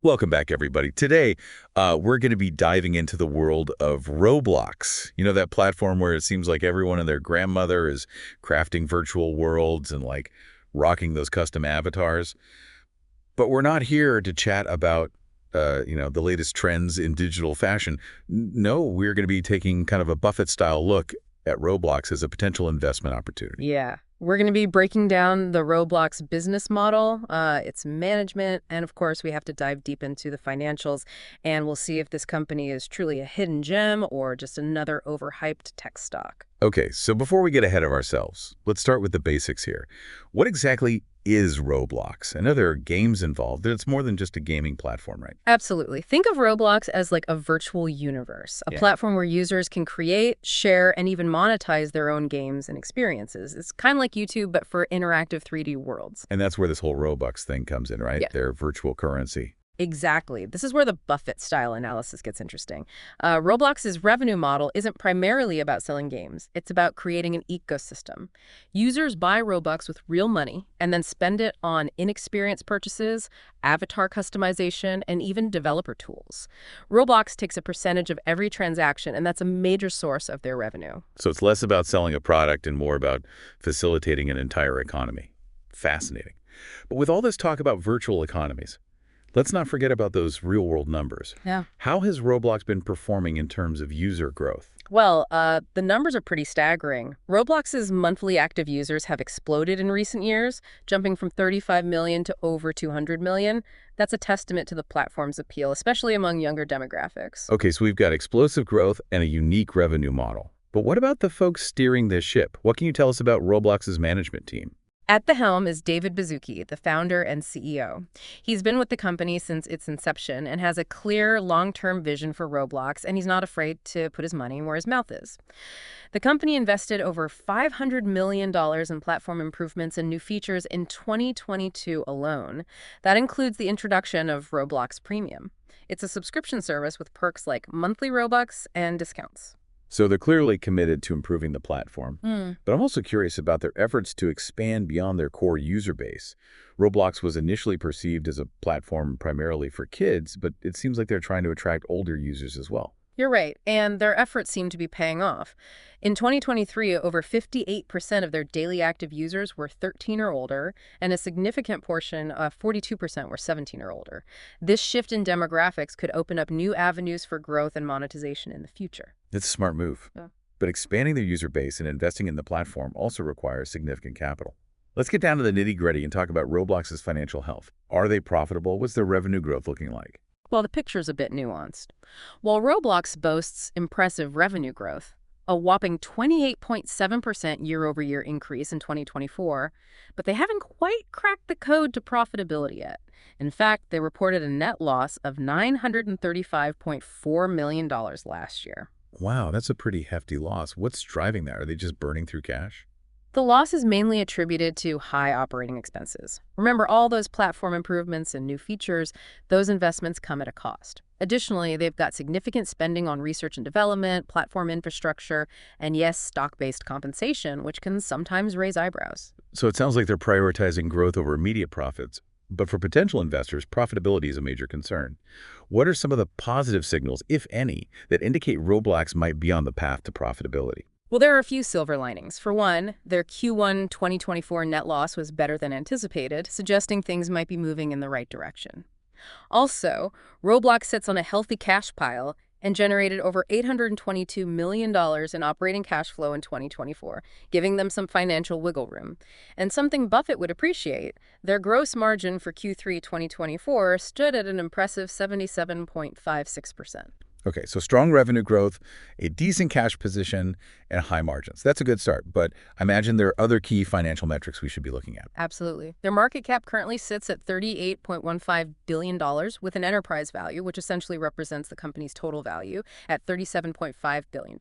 Welcome back, everybody. Today, we're going to be diving into the world of Roblox. You know, that platform where it seems like everyone and their grandmother is crafting virtual worlds and like rocking those custom avatars. But we're not here to chat about, the latest trends in digital fashion. No, we're going to be taking kind of a Buffett-style look at Roblox as a potential investment opportunity. Yeah, we're going to be breaking down the Roblox business model, its management, and of course, we have to dive deep into the financials, and we'll see if this company is truly a hidden gem or just another overhyped tech stock. Okay, so before we get ahead of ourselves, let's start with the basics here. What exactly is Roblox? I know there are games involved, but it's more than just a gaming platform, right? Absolutely. Think of Roblox as like a virtual universe, a Yeah. platform where users can create, share, and even monetize their own games and experiences. It's kind of like YouTube, but for interactive 3D worlds. And that's where this whole Robux thing comes in, right? Yeah. Their virtual currency. Exactly. This is where the Buffett-style analysis gets interesting. Roblox's revenue model isn't primarily about selling games. It's about creating an ecosystem. Users buy Robux with real money and then spend it on in-experience purchases, avatar customization, and even developer tools. Roblox takes a percentage of every transaction, and that's a major source of their revenue. So it's less about selling a product and more about facilitating an entire economy. Fascinating. But with all this talk about virtual economies, let's not forget about those real-world numbers. Yeah. How has Roblox been performing in terms of user growth? Well, the numbers are pretty staggering. Roblox's monthly active users have exploded in recent years, jumping from 35 million to over 200 million. That's a testament to the platform's appeal, especially among younger demographics. Okay, so we've got explosive growth and a unique revenue model. But what about the folks steering this ship? What can you tell us about Roblox's management team? At the helm is David Baszucki, the founder and CEO. He's been with the company since its inception and has a clear long-term vision for Roblox, and he's not afraid to put his money where his mouth is. The company invested over $500 million in platform improvements and new features in 2022 alone. That includes the introduction of Roblox Premium. It's a subscription service with perks like monthly Robux and discounts. So they're clearly committed to improving the platform. Hmm. But I'm also curious about their efforts to expand beyond their core user base. Roblox was initially perceived as a platform primarily for kids, but it seems like they're trying to attract older users as well. You're right, and their efforts seem to be paying off. In 2023, over 58% of their daily active users were 13 or older, and a significant portion, 42%, were 17 or older. This shift in demographics could open up new avenues for growth and monetization in the future. It's a smart move. Yeah. But expanding their user base and investing in the platform also requires significant capital. Let's get down to the nitty-gritty and talk about Roblox's financial health. Are they profitable? What's their revenue growth looking like? Well, the picture's a bit nuanced. While Roblox boasts impressive revenue growth, a whopping 28.7% year-over-year increase in 2024, but they haven't quite cracked the code to profitability yet. In fact, they reported a net loss of $935.4 million last year. Wow, that's a pretty hefty loss. What's driving that? Are they just burning through cash? The loss is mainly attributed to high operating expenses. Remember, all those platform improvements and new features, those investments come at a cost. Additionally, they've got significant spending on research and development, platform infrastructure, and yes, stock-based compensation, which can sometimes raise eyebrows. So it sounds like they're prioritizing growth over immediate profits. But for potential investors, profitability is a major concern. What are some of the positive signals, if any, that indicate Roblox might be on the path to profitability? Well, there are a few silver linings. For one, their Q1 2024 net loss was better than anticipated, suggesting things might be moving in the right direction. Also, Roblox sits on a healthy cash pile and generated over $822 million in operating cash flow in 2024, giving them some financial wiggle room. And something Buffett would appreciate, their gross margin for Q3 2024 stood at an impressive 77.56%. Okay, so strong revenue growth, a decent cash position, and high margins. That's a good start, but I imagine there are other key financial metrics we should be looking at. Absolutely. Their market cap currently sits at $38.15 billion with an enterprise value, which essentially represents the company's total value, at $37.5 billion.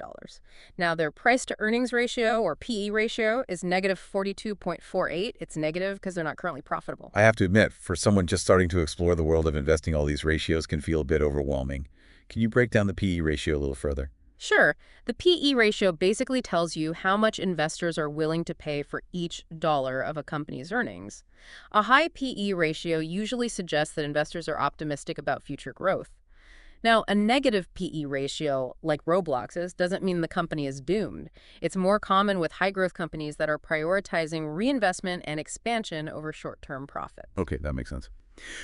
Now, their price-to-earnings ratio, or PE ratio, is negative 42.48. It's negative because they're not currently profitable. I have to admit, for someone just starting to explore the world of investing, all these ratios can feel a bit overwhelming. Can you break down the PE ratio a little further? Sure, the PE ratio basically tells you how much investors are willing to pay for each dollar of a company's earnings. A high PE ratio usually suggests that investors are optimistic about future growth. Now, a negative PE ratio, like Roblox's, doesn't mean the company is doomed. It's more common with high-growth companies that are prioritizing reinvestment and expansion over short-term profit. Okay, that makes sense.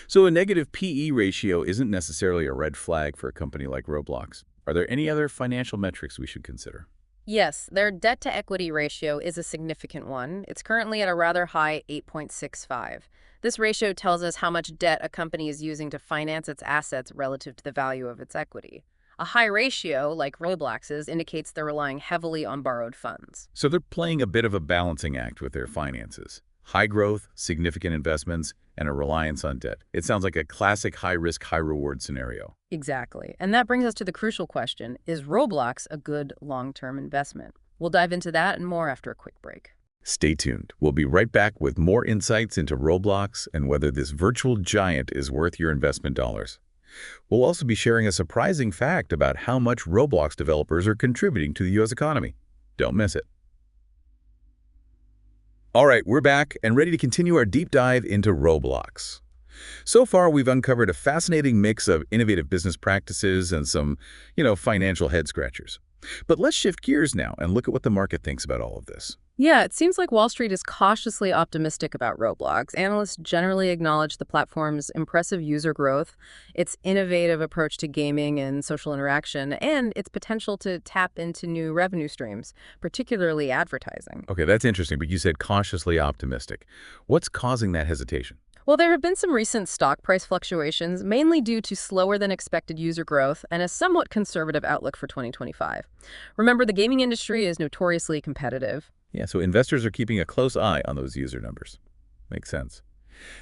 So a negative PE ratio isn't necessarily a red flag for a company like Roblox. Are there any other financial metrics we should consider? Yes, their debt-to-equity ratio is a significant one. It's currently at a rather high 8.65. This ratio tells us how much debt a company is using to finance its assets relative to the value of its equity. A high ratio, like Roblox's, indicates they're relying heavily on borrowed funds. So they're playing a bit of a balancing act with their finances. High growth, significant investments, and a reliance on debt. It sounds like a classic high-risk, high-reward scenario. Exactly. And that brings us to the crucial question, is Roblox a good long-term investment? We'll dive into that and more after a quick break. Stay tuned. We'll be right back with more insights into Roblox and whether this virtual giant is worth your investment dollars. We'll also be sharing a surprising fact about how much Roblox developers are contributing to the U.S. economy. Don't miss it. All right, we're back and ready to continue our deep dive into Roblox. So far, we've uncovered a fascinating mix of innovative business practices and some, financial head-scratchers. But let's shift gears now and look at what the market thinks about all of this. Yeah, it seems like Wall Street is cautiously optimistic about Roblox. Analysts generally acknowledge the platform's impressive user growth, its innovative approach to gaming and social interaction, and its potential to tap into new revenue streams, particularly advertising. Okay, that's interesting, but you said cautiously optimistic. What's causing that hesitation? Well, there have been some recent stock price fluctuations, mainly due to slower than expected user growth and a somewhat conservative outlook for 2025. Remember, the gaming industry is notoriously competitive. Yeah, so investors are keeping a close eye on those user numbers. Makes sense.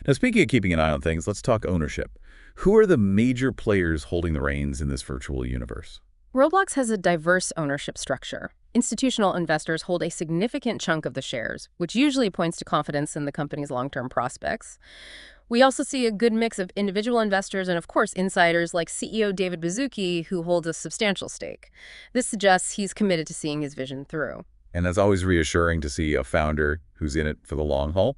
Now, speaking of keeping an eye on things, let's talk ownership. Who are the major players holding the reins in this virtual universe? Roblox has a diverse ownership structure. Institutional investors hold a significant chunk of the shares, which usually points to confidence in the company's long-term prospects. We also see a good mix of individual investors and, of course, insiders like CEO David Baszucki, who holds a substantial stake. This suggests he's committed to seeing his vision through. And that's always reassuring to see a founder who's in it for the long haul.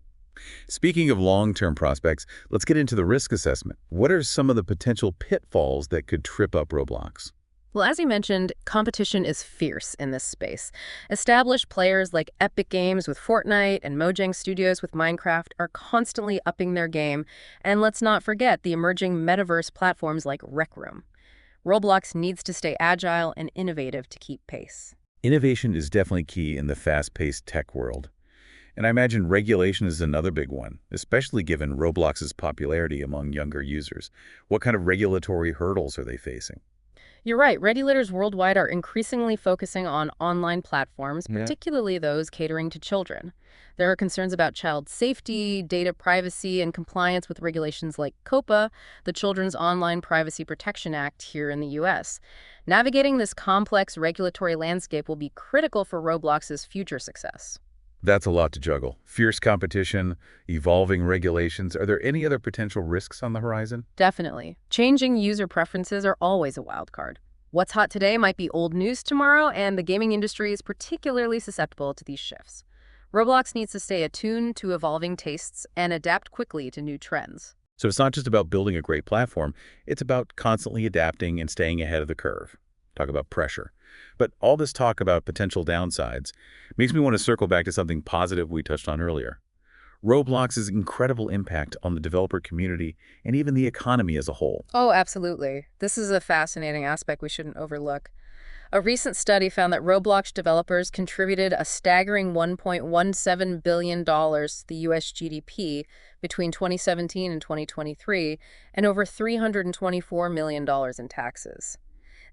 Speaking of long-term prospects, let's get into the risk assessment. What are some of the potential pitfalls that could trip up Roblox? Well, as you mentioned, competition is fierce in this space. Established players like Epic Games with Fortnite and Mojang Studios with Minecraft are constantly upping their game. And let's not forget the emerging metaverse platforms like Rec Room. Roblox needs to stay agile and innovative to keep pace. Innovation is definitely key in the fast-paced tech world. And I imagine regulation is another big one, especially given Roblox's popularity among younger users. What kind of regulatory hurdles are they facing? You're right. Regulators worldwide are increasingly focusing on online platforms, particularly those catering to children. There are concerns about child safety, data privacy, and compliance with regulations like COPPA, the Children's Online Privacy Protection Act here in the U.S. Navigating this complex regulatory landscape will be critical for Roblox's future success. That's a lot to juggle. Fierce competition, evolving regulations. Are there any other potential risks on the horizon? Definitely. Changing user preferences are always a wild card. What's hot today might be old news tomorrow, and the gaming industry is particularly susceptible to these shifts. Roblox needs to stay attuned to evolving tastes and adapt quickly to new trends. So it's not just about building a great platform, it's about constantly adapting and staying ahead of the curve. Talk about pressure. But all this talk about potential downsides makes me want to circle back to something positive we touched on earlier. Roblox's incredible impact on the developer community and even the economy as a whole. Oh, absolutely. This is a fascinating aspect we shouldn't overlook. A recent study found that Roblox developers contributed a staggering $1.17 billion to the U.S. GDP between 2017 and 2023, and over $324 million in taxes.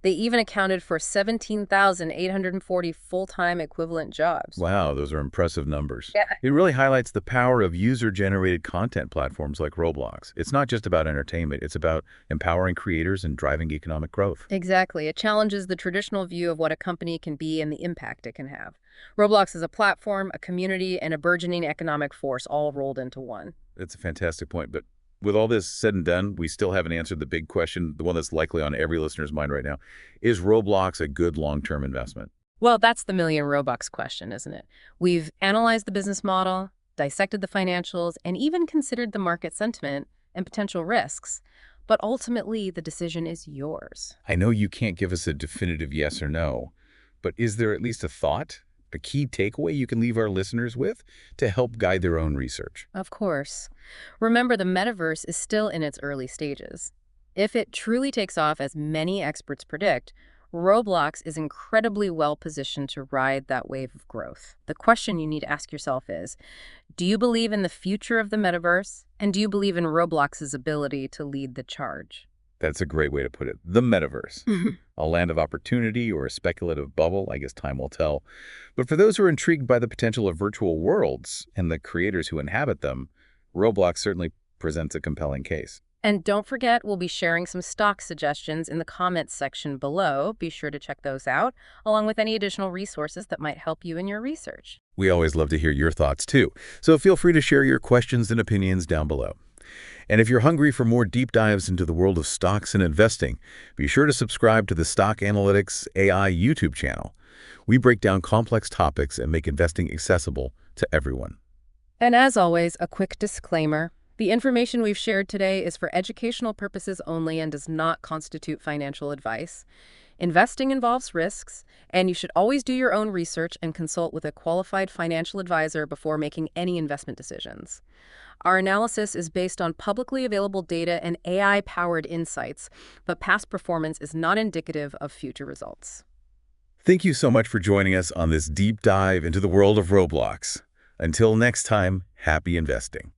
They even accounted for 17,840 full-time equivalent jobs. Wow, those are impressive numbers. Yeah. It really highlights the power of user-generated content platforms like Roblox. It's not just about entertainment, it's about empowering creators and driving economic growth. Exactly. It challenges the traditional view of what a company can be and the impact it can have. Roblox is a platform, a community, and a burgeoning economic force all rolled into one. It's a fantastic point, but With all this said and done, we still haven't answered the big question, the one that's likely on every listener's mind right now. Is Roblox a good long-term investment? Well, that's the million Robux question, isn't it? We've analyzed the business model, dissected the financials, and even considered the market sentiment and potential risks. But ultimately, the decision is yours. I know you can't give us a definitive yes or no, but is there at least a thought, a key takeaway you can leave our listeners with to help guide their own research? Of course. Remember, the metaverse is still in its early stages. If it truly takes off as many experts predict, Roblox is incredibly well positioned to ride that wave of growth. The question you need to ask yourself is, do you believe in the future of the metaverse? And do you believe in Roblox's ability to lead the charge? That's a great way to put it. The metaverse. A land of opportunity or a speculative bubble, I guess time will tell. But for those who are intrigued by the potential of virtual worlds and the creators who inhabit them, Roblox certainly presents a compelling case. And don't forget, we'll be sharing some stock suggestions in the comments section below. Be sure to check those out, along with any additional resources that might help you in your research. We always love to hear your thoughts too, so feel free to share your questions and opinions down below. And if you're hungry for more deep dives into the world of stocks and investing, be sure to subscribe to the Stock Analytics AI YouTube channel. We break down complex topics and make investing accessible to everyone. And as always, a quick disclaimer. The information we've shared today is for educational purposes only and does not constitute financial advice. Investing involves risks, and you should always do your own research and consult with a qualified financial advisor before making any investment decisions. Our analysis is based on publicly available data and AI-powered insights, but past performance is not indicative of future results. Thank you so much for joining us on this deep dive into the world of Roblox. Until next time, happy investing.